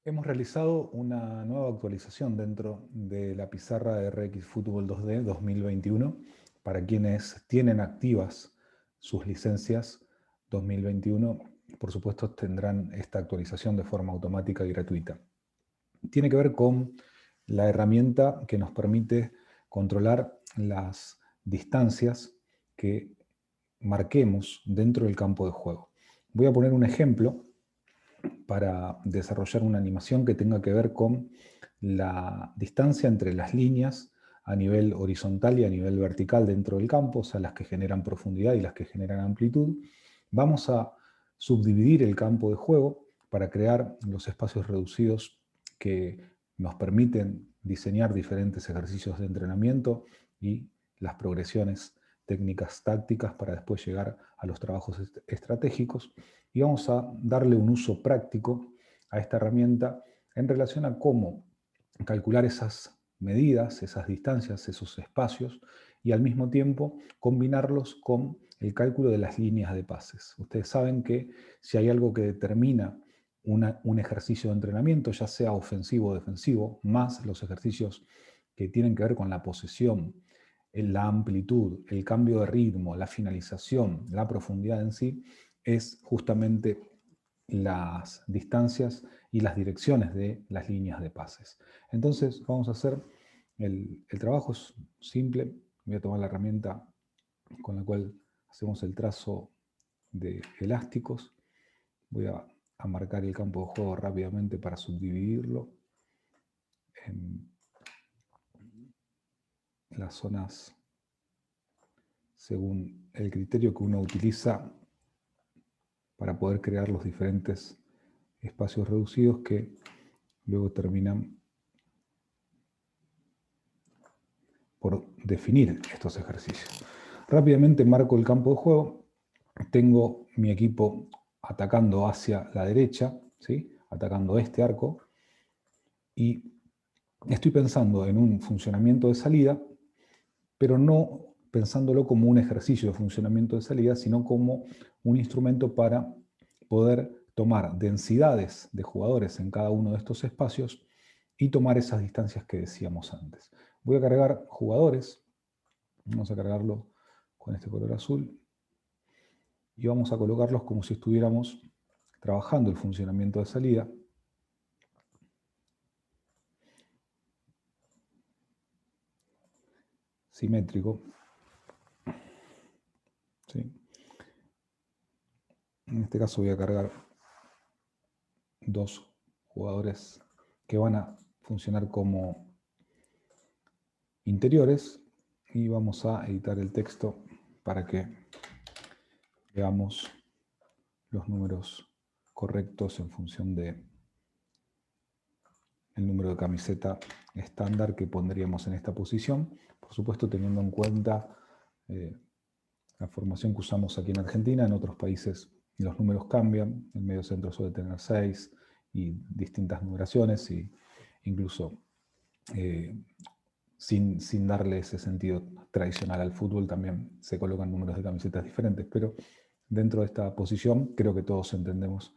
Hemos realizado una nueva actualización dentro de la pizarra de RX Fútbol 2D 2021 para quienes tienen activas sus licencias 2021. Por supuesto, tendrán esta actualización de forma automática y gratuita. Tiene que ver con la herramienta que nos permite controlar las distancias que marquemos dentro del campo de juego. Voy a poner un ejemplo para desarrollar una animación que tenga que ver con la distancia entre las líneas a nivel horizontal y a nivel vertical dentro del campo, o sea, las que generan profundidad y las que generan amplitud. Vamos a subdividir el campo de juego para crear los espacios reducidos que nos permiten diseñar diferentes ejercicios de entrenamiento y las progresiones técnicas tácticas para después llegar a los trabajos estratégicos. Y vamos a darle un uso práctico a esta herramienta en relación a cómo calcular esas medidas, esas distancias, esos espacios, y al mismo tiempo combinarlos con el cálculo de las líneas de pases. Ustedes saben que si hay algo que determina un ejercicio de entrenamiento, ya sea ofensivo o defensivo, más los ejercicios que tienen que ver con la posesión, la amplitud, el cambio de ritmo, la finalización, la profundidad en sí, es justamente las distancias y las direcciones de las líneas de pases. Entonces vamos a hacer, el trabajo es simple. Voy a tomar la herramienta con la cual hacemos el trazo de elásticos. Voy a marcar el campo de juego rápidamente para subdividirlo en las zonas según el criterio que uno utiliza para poder crear los diferentes espacios reducidos que luego terminan por definir estos ejercicios. Rápidamente marco el campo de juego. Tengo mi equipo atacando hacia la derecha, ¿sí? Atacando este arco, y estoy pensando en un funcionamiento de salida, pero no pensándolo como un ejercicio de funcionamiento de salida, sino como un instrumento para poder tomar densidades de jugadores en cada uno de estos espacios y tomar esas distancias que decíamos antes. Voy a cargar jugadores, vamos a cargarlo con este color azul, y vamos a colocarlos como si estuviéramos trabajando el funcionamiento de salida. Simétrico. ¿Sí? En este caso voy a cargar dos jugadores que van a funcionar como interiores, y vamos a editar el texto para que veamos los números correctos en función de el número de camiseta estándar que pondríamos en esta posición, por supuesto teniendo en cuenta la formación que usamos aquí en Argentina. En otros países los números cambian, el medio centro suele tener 6 y distintas numeraciones, y incluso sin darle ese sentido tradicional al fútbol también se colocan números de camisetas diferentes, pero dentro de esta posición creo que todos entendemos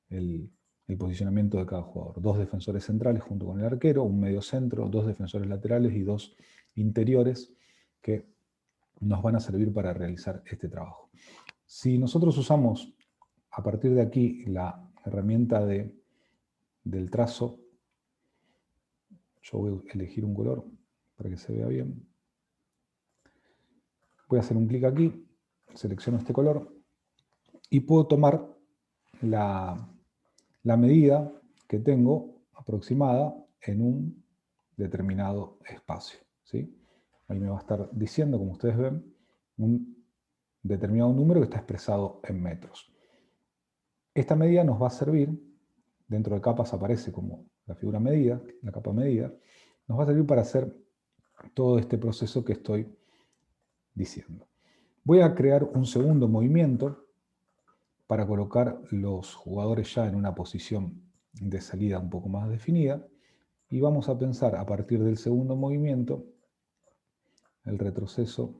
el posicionamiento de cada jugador. Dos defensores centrales junto con el arquero, un medio centro, dos defensores laterales y dos interiores que nos van a servir para realizar este trabajo. Si nosotros usamos a partir de aquí la herramienta del trazo, yo voy a elegir un color para que se vea bien. Voy a hacer un clic aquí, selecciono este color y puedo tomar la medida que tengo aproximada en un determinado espacio, ¿sí? Ahí me va a estar diciendo, como ustedes ven, un determinado número que está expresado en metros. Esta medida nos va a servir, dentro de capas aparece como la figura medida, la capa medida, nos va a servir para hacer todo este proceso que estoy diciendo. Voy a crear un segundo movimiento para colocar los jugadores ya en una posición de salida un poco más definida, y vamos a pensar a partir del segundo movimiento el retroceso,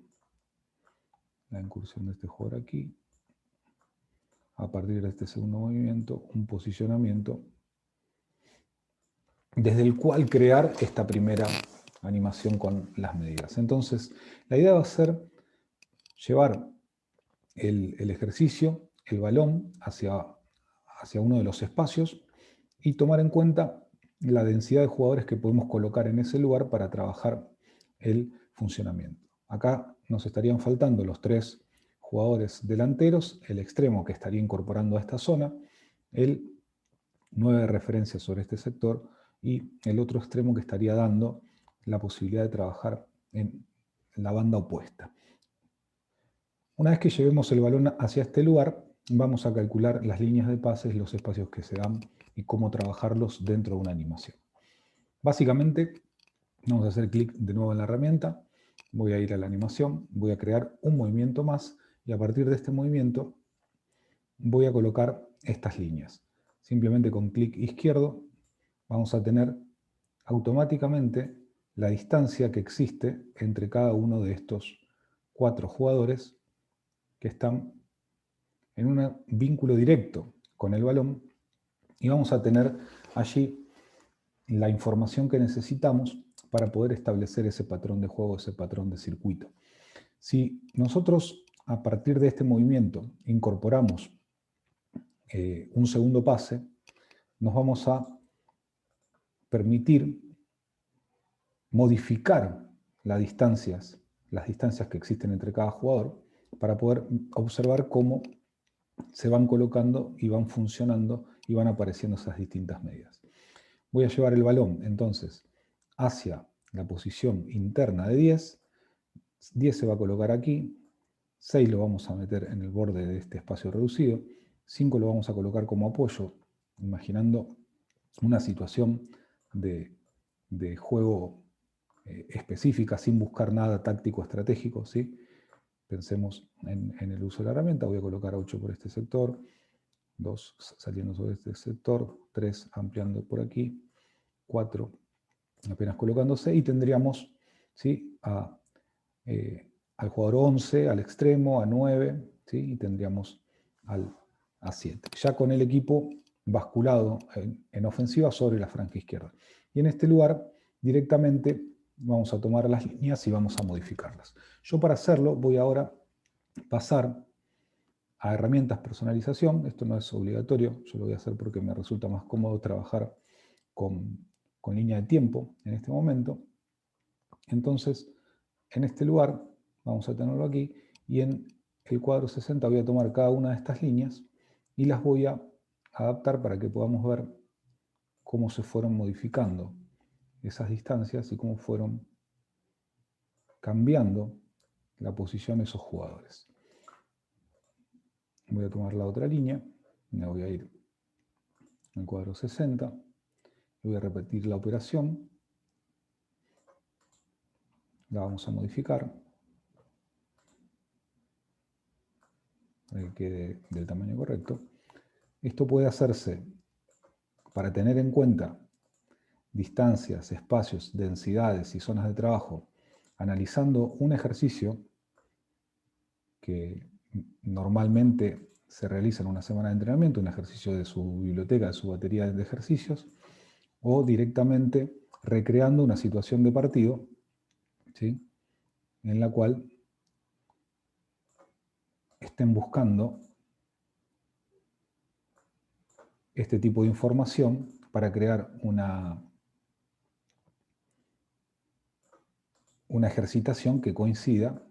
la incursión de este jugador aquí, a partir de este segundo movimiento un posicionamiento desde el cual crear esta primera animación con las medidas. Entonces, la idea va a ser llevar el ejercicio, el balón, hacia uno de los espacios y tomar en cuenta la densidad de jugadores que podemos colocar en ese lugar para trabajar el funcionamiento. Acá nos estarían faltando los 3 jugadores delanteros, el extremo que estaría incorporando a esta zona, el 9 de referencia sobre este sector y el otro extremo que estaría dando la posibilidad de trabajar en la banda opuesta. Una vez que llevemos el balón hacia este lugar, vamos a calcular las líneas de pases, los espacios que se dan y cómo trabajarlos dentro de una animación. Básicamente, vamos a hacer clic de nuevo en la herramienta, voy a ir a la animación, voy a crear un movimiento más y a partir de este movimiento voy a colocar estas líneas. Simplemente con clic izquierdo vamos a tener automáticamente la distancia que existe entre cada uno de estos 4 jugadores que están en un vínculo directo con el balón y vamos a tener allí la información que necesitamos para poder establecer ese patrón de juego, ese patrón de circuito. Si nosotros a partir de este movimiento incorporamos un segundo pase, nos vamos a permitir modificar las distancias que existen entre cada jugador para poder observar cómo se van colocando y van funcionando y van apareciendo esas distintas medidas. Voy a llevar el balón entonces hacia la posición interna de 10. 10 se va a colocar aquí, 6 lo vamos a meter en el borde de este espacio reducido, 5 lo vamos a colocar como apoyo, imaginando una situación de juego específica sin buscar nada táctico estratégico, ¿sí? Pensemos en el uso de la herramienta, voy a colocar 8 por este sector, 2 saliendo sobre este sector, 3 ampliando por aquí, 4 apenas colocándose y tendríamos, ¿sí? Al jugador 11, al extremo, a 9, ¿sí? Y tendríamos a 7. Ya con el equipo basculado en ofensiva sobre la franja izquierda. Y en este lugar directamente vamos a tomar las líneas y vamos a modificarlas. Yo para hacerlo voy ahora a pasar a herramientas personalización. Esto no es obligatorio, yo lo voy a hacer porque me resulta más cómodo trabajar con línea de tiempo en este momento. Entonces, en este lugar, vamos a tenerlo aquí, y en el cuadro 60 voy a tomar cada una de estas líneas y las voy a adaptar para que podamos ver cómo se fueron modificando esas distancias y cómo fueron cambiando la posición de esos jugadores. Voy a tomar la otra línea, me voy a ir al cuadro 60, voy a repetir la operación, la vamos a modificar para que quede del tamaño correcto. Esto puede hacerse para tener en cuenta distancias, espacios, densidades y zonas de trabajo, analizando un ejercicio que normalmente se realiza en una semana de entrenamiento, un ejercicio de su biblioteca, de su batería de ejercicios, o directamente recreando una situación de partido, ¿sí? En la cual estén buscando este tipo de información para crear una ejercitación que coincida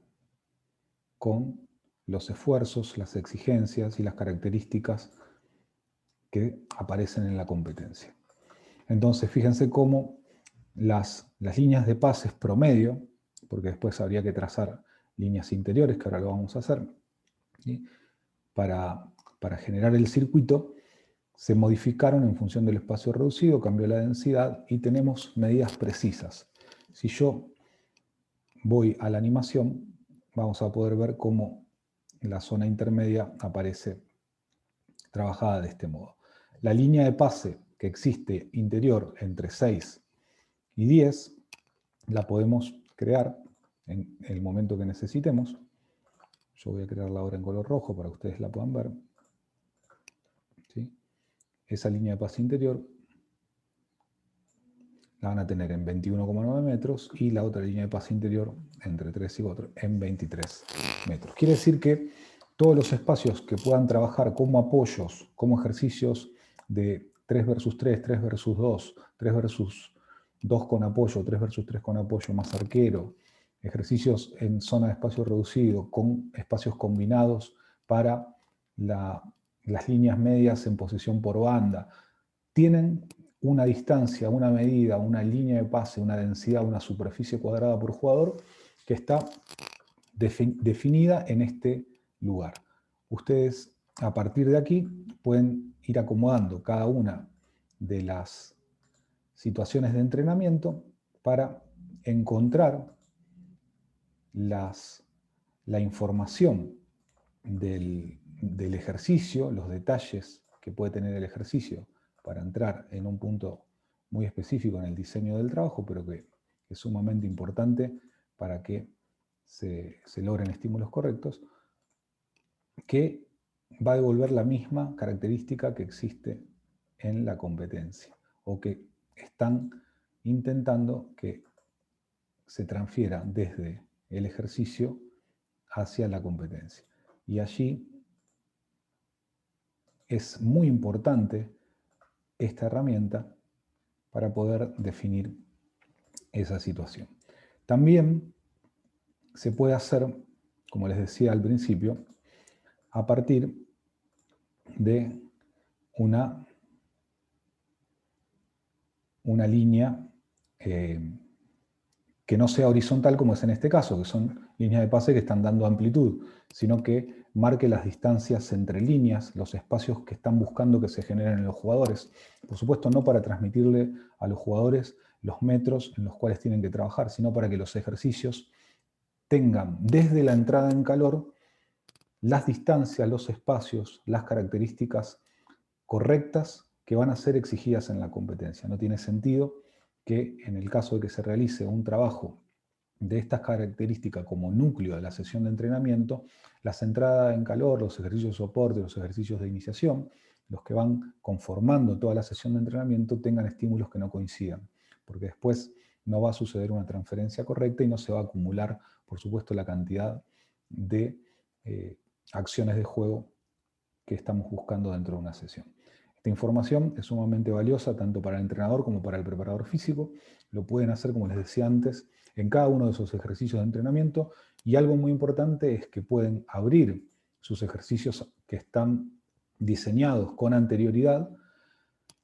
con los esfuerzos, las exigencias y las características que aparecen en la competencia. Entonces, fíjense cómo las líneas de pases promedio, porque después habría que trazar líneas interiores, que ahora lo vamos a hacer, ¿sí? Para generar el circuito, se modificaron en función del espacio reducido, cambió la densidad y tenemos medidas precisas. Si yo voy a la animación, vamos a poder ver cómo la zona intermedia aparece trabajada de este modo. La línea de pase que existe interior entre 6 y 10 la podemos crear en el momento que necesitemos. Yo voy a crearla ahora en color rojo para que ustedes la puedan ver. ¿Sí? Esa línea de pase interior la van a tener en 21,9 metros y la otra línea de pase interior entre 3 y 4 en 23 metros. Quiere decir que todos los espacios que puedan trabajar como apoyos, como ejercicios de 3 versus 3, 3 versus 2, 3 versus 2 con apoyo, 3 versus 3 con apoyo más arquero, ejercicios en zona de espacio reducido, con espacios combinados para las líneas medias en posición por banda, tienen una distancia, una medida, una línea de pase, una densidad, una superficie cuadrada por jugador que está definida en este lugar. Ustedes a partir de aquí pueden ir acomodando cada una de las situaciones de entrenamiento para encontrar la información del ejercicio, los detalles que puede tener el ejercicio para entrar en un punto muy específico en el diseño del trabajo, pero que es sumamente importante para que se logren estímulos correctos, que va a devolver la misma característica que existe en la competencia, o que están intentando que se transfiera desde el ejercicio hacia la competencia. Y allí es muy importante esta herramienta para poder definir esa situación. También se puede hacer, como les decía al principio, a partir de una línea que no sea horizontal como es en este caso, que son líneas de pase que están dando amplitud, sino que marque las distancias entre líneas, los espacios que están buscando que se generen en los jugadores. Por supuesto, no para transmitirle a los jugadores los metros en los cuales tienen que trabajar, sino para que los ejercicios tengan desde la entrada en calor las distancias, los espacios, las características correctas que van a ser exigidas en la competencia. No tiene sentido que en el caso de que se realice un trabajo de estas características como núcleo de la sesión de entrenamiento, las entradas en calor, los ejercicios de soporte, los ejercicios de iniciación, los que van conformando toda la sesión de entrenamiento tengan estímulos que no coincidan, porque después no va a suceder una transferencia correcta y no se va a acumular, por supuesto, la cantidad de acciones de juego que estamos buscando dentro de una sesión. Esta información es sumamente valiosa tanto para el entrenador como para el preparador físico. Lo pueden hacer, como les decía antes, en cada uno de esos ejercicios de entrenamiento. Y algo muy importante es que pueden abrir sus ejercicios que están diseñados con anterioridad,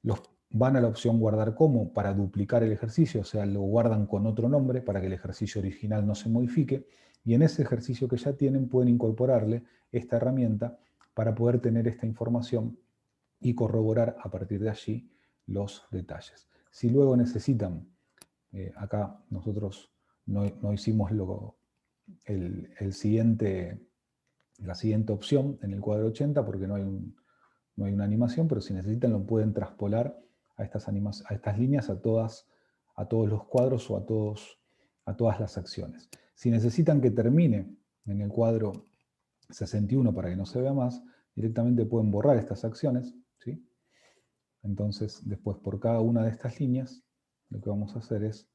los van a la opción guardar como para duplicar el ejercicio, o sea, lo guardan con otro nombre para que el ejercicio original no se modifique, y en ese ejercicio que ya tienen pueden incorporarle esta herramienta para poder tener esta información y corroborar a partir de allí los detalles. Si luego necesitan, acá nosotros no hicimos la siguiente opción en el cuadro 80 porque no hay una animación, pero si necesitan lo pueden traspolar a estas líneas a todos los cuadros o a todas las acciones. Si necesitan que termine en el cuadro 61 para que no se vea más, directamente pueden borrar estas acciones, ¿sí? Entonces, después por cada una de estas líneas, lo que vamos a hacer es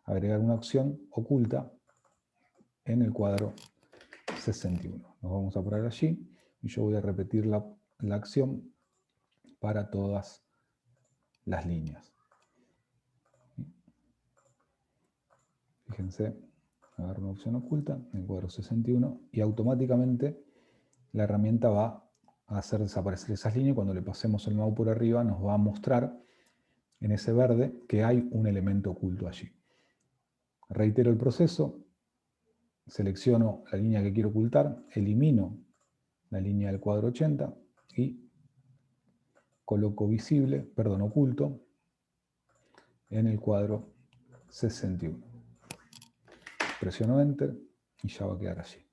agregar una opción oculta en el cuadro 61. Nos vamos a parar allí y yo voy a repetir la acción para todas las líneas. Fíjense, agarro una opción oculta en el cuadro 61 y automáticamente la herramienta va a hacer desaparecer esas líneas. Cuando le pasemos el mouse por arriba nos va a mostrar en ese verde que hay un elemento oculto allí. Reitero el proceso, selecciono la línea que quiero ocultar, elimino la línea del cuadro 80 y coloco oculto en el cuadro 61. Presiono Enter y ya va a quedar allí.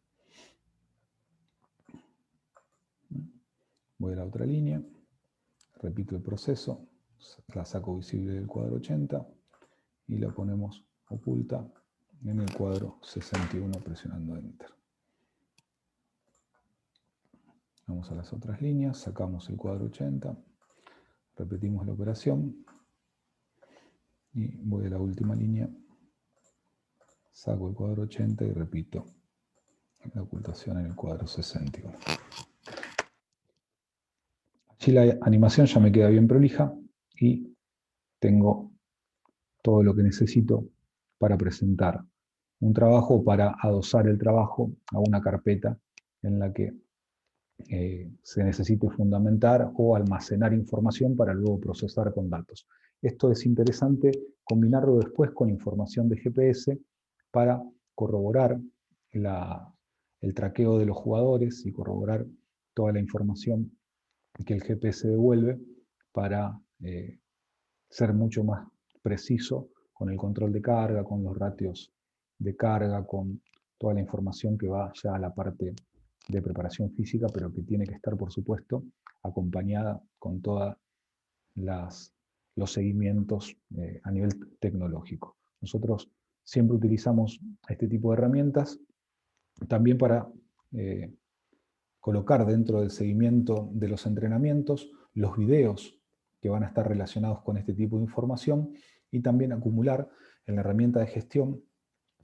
Voy a la otra línea, repito el proceso, la saco visible del cuadro 80 y la ponemos oculta en el cuadro 61 presionando Enter. Vamos a las otras líneas, sacamos el cuadro 80, repetimos la operación y voy a la última línea, saco el cuadro 80 y repito la ocultación en el cuadro 61. Allí la animación ya me queda bien prolija y tengo todo lo que necesito para presentar un trabajo, para adosar el trabajo a una carpeta en la que se necesite fundamentar o almacenar información para luego procesar con datos. Esto es interesante combinarlo después con información de GPS para corroborar el traqueo de los jugadores y corroborar toda la información que el GPS devuelve para ser mucho más preciso con el control de carga, con los ratios de carga, con toda la información que va ya a la parte de preparación física, pero que tiene que estar, por supuesto, acompañada con todos los seguimientos a nivel tecnológico. Nosotros siempre utilizamos este tipo de herramientas también para colocar dentro del seguimiento de los entrenamientos los videos que van a estar relacionados con este tipo de información y también acumular en la herramienta de gestión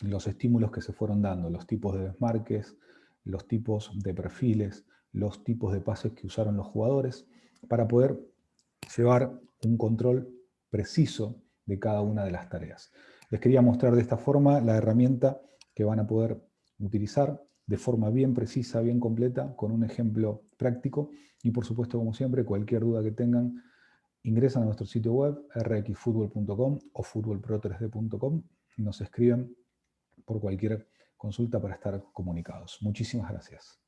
los estímulos que se fueron dando, los tipos de desmarques, los tipos de perfiles, los tipos de pases que usaron los jugadores, para poder llevar un control preciso de cada una de las tareas. Les quería mostrar de esta forma la herramienta que van a poder utilizar de forma bien precisa, bien completa, con un ejemplo práctico. Y por supuesto, como siempre, cualquier duda que tengan, ingresan a nuestro sitio web rxfutbol.com o futbolpro3d.com y nos escriben por cualquier consulta para estar comunicados. Muchísimas gracias.